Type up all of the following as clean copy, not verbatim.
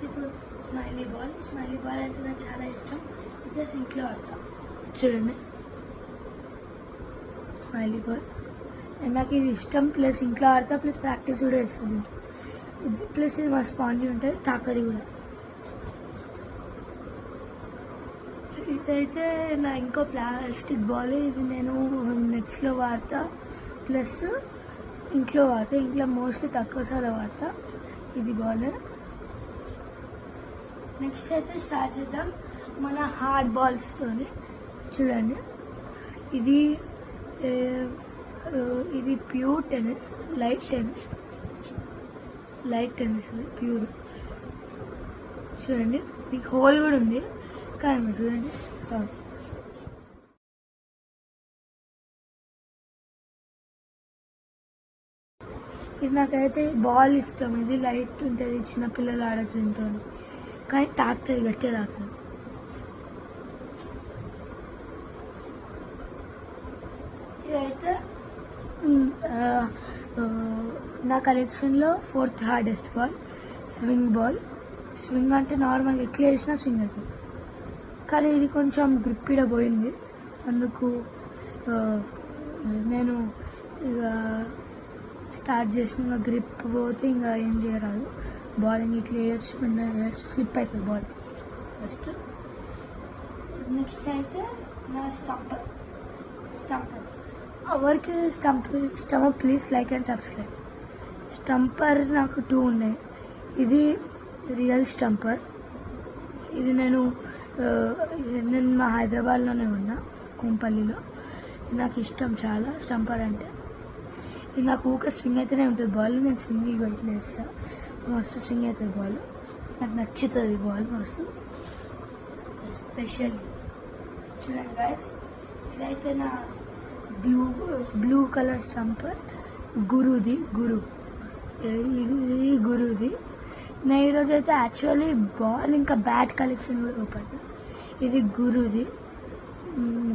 ఇప్పుడు smiley ball అంటే నాకు చాలా ఇష్టం. ప్లస్ ఇంట్లో ఆడతా. చూడండి స్మైలీ బాల్ నాకు ఇది ఇష్టం. ప్లస్ ఇంట్లో ఆడతా, ప్లస్ ప్రాక్టీస్ కూడా చేస్తుంది. ప్లస్ ఇది మా స్పాంజీ ఉంటుంది, తాకది కూడా. ఇదైతే నా ఇంకో ప్లాస్టిక్ బాల్. ఇది నేను నెట్స్లో వాడతా, ప్లస్ ఇంట్లో వాడతా. ఇంట్లో మోస్ట్లీ తక్కువ సార్లు వాడతా ఇది బాల్. నెక్స్ట్ అయితే స్టార్ట్ చేద్దాం మన హార్డ్ బాల్స్తో. చూడండి ఇది pure tennis, light tennis pure. చూడండి మీకు హోల్ కూడా ఉంది కానీ చూడండి. సారీ, ఇది నాకైతే బాల్ ఇష్టం. ఇది లైట్ ఉంటుంది, చిన్నపిల్లలు ఆడచ్చు దీంతో, కానీ తాకుతుంది, గట్టిగా తాకుతుంది. ఇదైతే నా కలెక్షన్లో 4th hardest ball, swing ball. Swing అంటే నార్మల్గా ఎట్లా వేసినా స్వింగ్ అవుతుంది, కానీ ఇది కొంచెం గ్రిప్ ఇడ పోయింది. అందుకు నేను ఇక స్టార్ట్ చేసిన గ్రిప్ పోతే ఇంకా ఏం చేయరాదు. బాలింగ్ ఇట్లా వేయచ్చు, వేయచ్చు, స్లిప్ అవుతుంది బాల్ ఫస్ట్. నెక్స్ట్ అయితే నా స్టంపర్. ఎవరికి స్టంపర్ ఇష్టమో ప్లీజ్ లైక్ అండ్ సబ్స్క్రైబ్. స్టంపర్ నాకు 2 ఉన్నాయి. ఇది రియల్ స్టంపర్. ఇది నేను మా హైదరాబాద్లోనే ఉన్నా, కొంపల్లిలో. నాకు ఇష్టం చాలా స్టంపర్ అంటే. ఇది నాకు ఊకే స్వింగ్ అయితేనే ఉంటుంది బాల్. నేను స్వింగ్ ఇట్లా వేస్తాను, మస్తు స్వింగ్ అవుతుంది బాల్. నాకు నచ్చుతుంది బాల్ మస్తు స్పెషల్. చూడండి గైస్, ఇదైతే నా బ్లూ కలర్ స్టంపర్. గురుది. ఇది గురుది. నేను ఈరోజు అయితే యాక్చువల్లీ బాల్ ఇంకా బ్యాట్ కలెక్షన్ కూడా చూపెడతాను. ఇది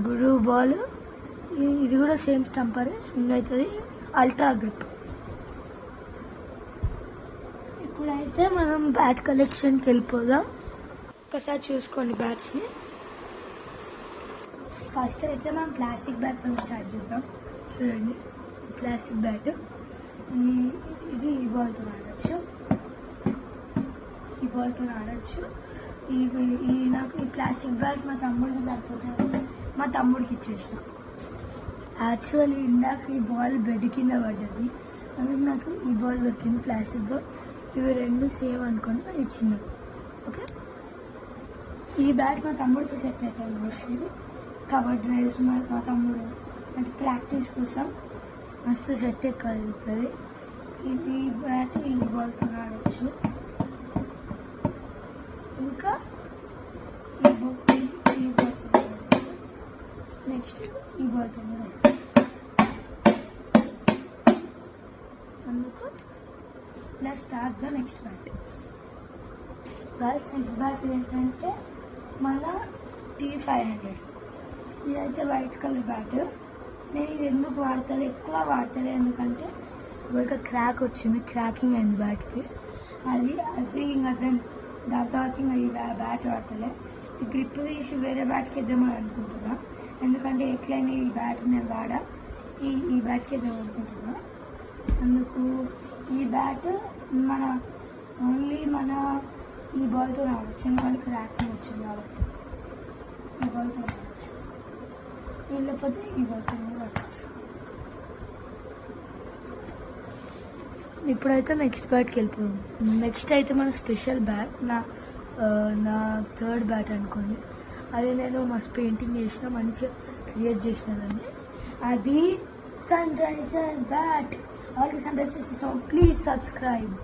గురు బాల్. ఇది కూడా సేమ్ స్టంపరే, స్వింగ్ అవుతుంది, అల్ట్రా గ్రిప్. ఇప్పుడైతే మనం బ్యాట్ కలెక్షన్కి వెళ్ళిపోదాం. ఒకసారి చూసుకోండి బ్యాట్స్ని. ఫస్ట్ అయితే మనం ప్లాస్టిక్ బ్యాట్తో స్టార్ట్ చేద్దాం. చూడండి ప్లాస్టిక్ బ్యాట్. ఇది ఈ బాల్తో ఆడచ్చు, నాకు ఈ ప్లాస్టిక్ బ్యాట్ మా తమ్ముడికి సరిపోతుంది, మా తమ్ముడికి ఇచ్చేసిన. యాక్చువల్లీ ఇందాక ఈ బాల్ బెడ్ కింద పడ్డది, అందుకు నాకు ఈ బాల్ దొరికింది, ప్లాస్టిక్ బాల్. ఇవి 2 సేమ్ అనుకొని ఇచ్చిండు. ఓకే, ఈ బ్యాట్ మా తమ్ముడికి సెట్ అవుతుంది మోస్ట్లీ. కవర్ డ్రైవ్స్ మా తమ్ముడు అంటే ప్రాక్టీస్ కోసం మస్తు సెట్ ఎక్కువ అవుతుంది. ఈ బ్యాట్ ఈ బాల్తో ఆడచ్చు. ఇంకా ఈ బాల్తో ఆడచ్చు. నెక్స్ట్ ఈ బాల్తో కూడా అందుకు let's start the next bat. Next bat ఏంటంటే మన T500. ఇదైతే వైట్ కలర్ బ్యాట్. నేను ఇది ఎందుకు ఎక్కువ వాడతాను ఎందుకంటే ఒక క్రాక్ వచ్చింది, క్రాకింగ్ అయింది బ్యాట్కి. అది ఇంకా దాని తర్వాత ఇంకా ఈ బ్యాట్ వాడతలే. ఈ గ్రిప్ తీసి వేరే బ్యాట్కి ఇద్దామని అనుకుంటున్నా, ఎందుకంటే ఎట్లయినా ఈ బ్యాట్ నేను ఈ బ్యాట్కి ఇద్దాం అనుకుంటున్నా. అందుకు ఈ బ్యాట్ ఓన్లీ ఈ బాల్తో ఆడచ్చు, ఎందుకంటే క్రాకింగ్ వచ్చింది కాబట్టి ఈ బాల్తో ఆడచ్చు, లేకపోతే ఈ బాల్తో ఆడచ్చు. ఇప్పుడైతే నెక్స్ట్ బ్యాట్కి వెళ్ళిపోయాం. నెక్స్ట్ అయితే మన స్పెషల్ బ్యాట్, నా 3rd బ్యాట్ అనుకోండి. అది నేను మస్తు పెయింటింగ్ చేసిన, మంచిగా క్రియేట్ చేసినదండి. అది సన్ రైజర్స్ బ్యాట్. వాళ్ళకి సన్ రైజర్స్ ఇష్టం, ప్లీజ్ సబ్స్క్రైబ్.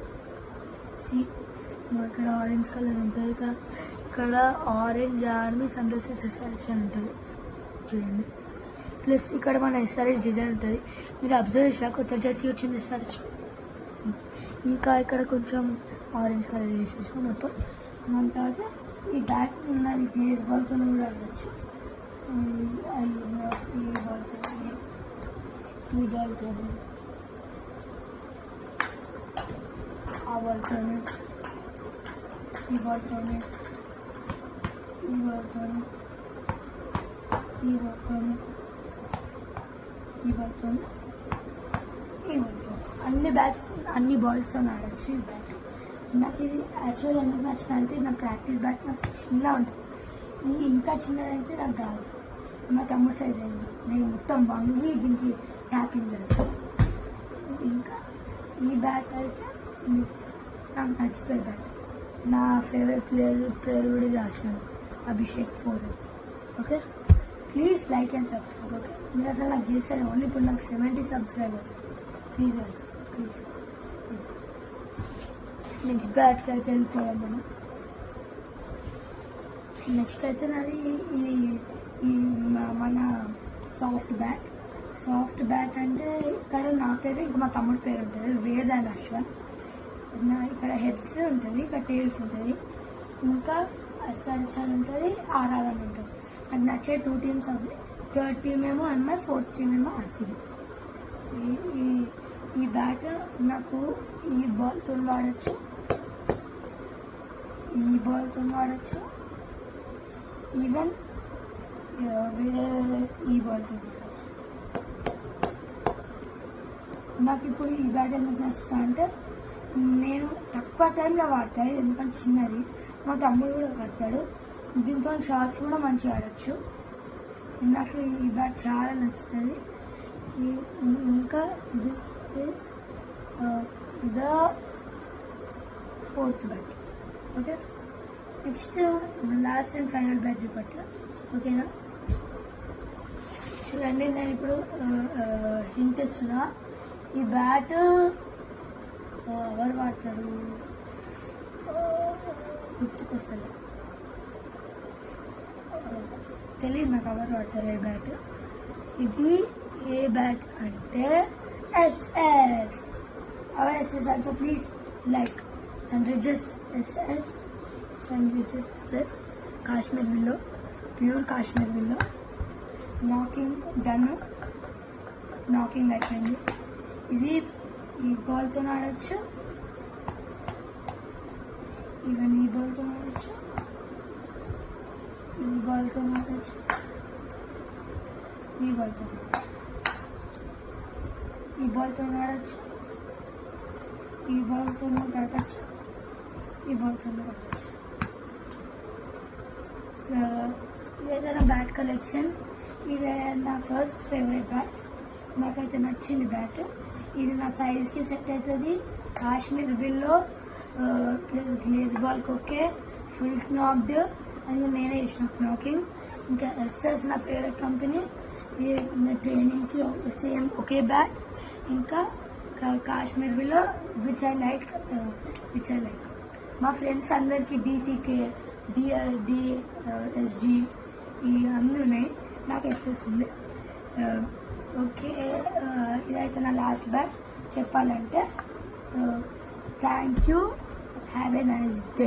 ఇక్కడ ఆరెంజ్ కలర్ ఉంటుంది, ఇక్కడ orange army Sunrisers SRH అని ఉంటుంది చూడండి. ప్లస్ ఇక్కడ మన SRH డిజైన్ ఉంటుంది. మీరు అబ్జర్వ్ చేసినా కొత్త జెర్సీ వచ్చింది SRH. ఇంకా ఇక్కడ కొంచెం ఆరెంజ్ కలర్ వేసేసాం మొత్తం. దాని తర్వాత ఈ బ్యాట్ ఉన్నది గ్లేజ్ బాల్తో కూడా ఆడచ్చు. ఈ బాల్తో ఆ బాల్తో ఈ బాల్తోనే ఈ బాల్తోనే ఈ బాల్తోనే ఈ బాల్తోనే ఈ బాల్తో అన్ని బ్యాట్స్ అన్ని బాల్స్తో ఆడచ్చు ఈ బ్యాట్. నాకు ఇది యాక్చువల్ ఎందుకు నచ్చింది అంటే నా ప్రాక్టీస్ బ్యాట్ నాకు చిన్నగా ఉంటుంది. ఈ ఇంకా చిన్నదైతే నాకు కాదు, మా తమ్ముడు సైజ్ అయింది. నేను మొత్తం వంగి దీనికి ట్యాపింగ్ చేయను. ఇంకా ఈ బ్యాట్ అయితే నాకు నచ్చుతుంది బ్యాట్. నా ఫేవరెట్ ప్లేయర్ కూడా రాసినాను, Abhishek 4. Okay, please like and subscribe. Okay, మీరు అసలు నాకు చేస్తారు ఓన్లీ ఇప్పుడు నాకు 70 సబ్స్క్రైబర్స్. ప్లీజ్ ప్లీజ్ నెక్స్ట్ బ్యాట్కి అయితే వెళ్ళిపోయాం మనం. నెక్స్ట్ అయితే నాది ఈ ఈ మన సాఫ్ట్ బ్యాట్ అంటే ఇక్కడ నా పేరు ఇంకా మా తమ్ముడి పేరు ఉంటుంది, వేద్ అండ్ అశ్వన్. నా ఇక్కడ హెడ్స్ ఉంటుంది, ఇక్కడ టైల్స్ ఉంటుంది, ఇంకా ఎస్ఆర్హెచ్ ఉంటుంది, ఆర్ఆర్ అని ఉంటుంది. నాకు నచ్చే 2 టీమ్స్ అవి. 3rd టీమ్ ఏమో ఎంఐ, 4th టీమ్ ఏమో ఆర్సీబీ. ఈ బ్యాట్ నాకు ఈ బాల్తో వాడచ్చు, ఈ బాల్తో వాడచ్చు, ఈవెన్ వేరే ఈ బాల్తో వాడచ్చు. నాకు ఇప్పుడు ఈ బ్యాట్ ఎందుకు నచ్చుతా అంటే నేను తక్కువ టైంలో వాడతాను, ఎందుకంటే చిన్నది. మా తమ్ముడు కూడా వాడతాడు, దీంతో షాట్స్ కూడా మంచిగా ఆడచ్చు. నాకు ఈ బ్యాట్ చాలా నచ్చుతుంది. ఇంకా this is the 4th bat. Okay, next last and final bat చూపట్ల. ఓకేనా, చూడండి నేను ఇప్పుడు హింట్ ఇస్తున్నా. ఈ బ్యాట్ ఎవరు వాడతారు గుర్తుకొస్తుంది, తెలియదు నాకు ఎవరు వాడతారు ఈ బ్యాట్. ఇది ఏ బ్యాట్ అంటే SS. Our SS also please like Sunrisers SS, Sunrisers SS, Kashmir willow, pure Kashmir willow. Knocking done, knocking అయిపోయింది. ఇది ఈ బాల్తో ఆడచ్చు, ఈవెన్ ఈ బాల్తో ఆడచ్చు, ఈ బాల్తో ఆడచ్చు, ఈ బాల్తో ఈ బాల్తో ఆడచ్చు, ఈ బాల్తో ఆడచ్చు, ఈ బాల్తో ఆడచ్చు. ఇదైతే నా బ్యాట్ కలెక్షన్. ఇదే నా ఫస్ట్ ఫేవరెట్ బ్యాట్, నాకైతే నచ్చింది బ్యాట్. ఇది నా సైజ్కి సెట్ అవుతుంది. Kashmir willow plus glaze ball కొక్కే, ఫుల్ నాక్డ్, అది నేనే చేసిన నాకింగ్. ఇంకా ఎస్ఎస్ నా ఫేవరెట్ కంపెనీ, ట్రైనింగ్కి సేమ్ ఒకే బ్యాట్. ఇంకా Kashmir willow which I like. మా ఫ్రెండ్స్ అందరికీ డీసీకే, డిఎస్జి ఈ అన్నీ ఉన్నాయి, నాకు ఎస్ఎస్ ఉంది. ఓకే, ఇదైతే నా లాస్ట్ బ్యాట్ చెప్పాలంటే. Thank you, have a nice day.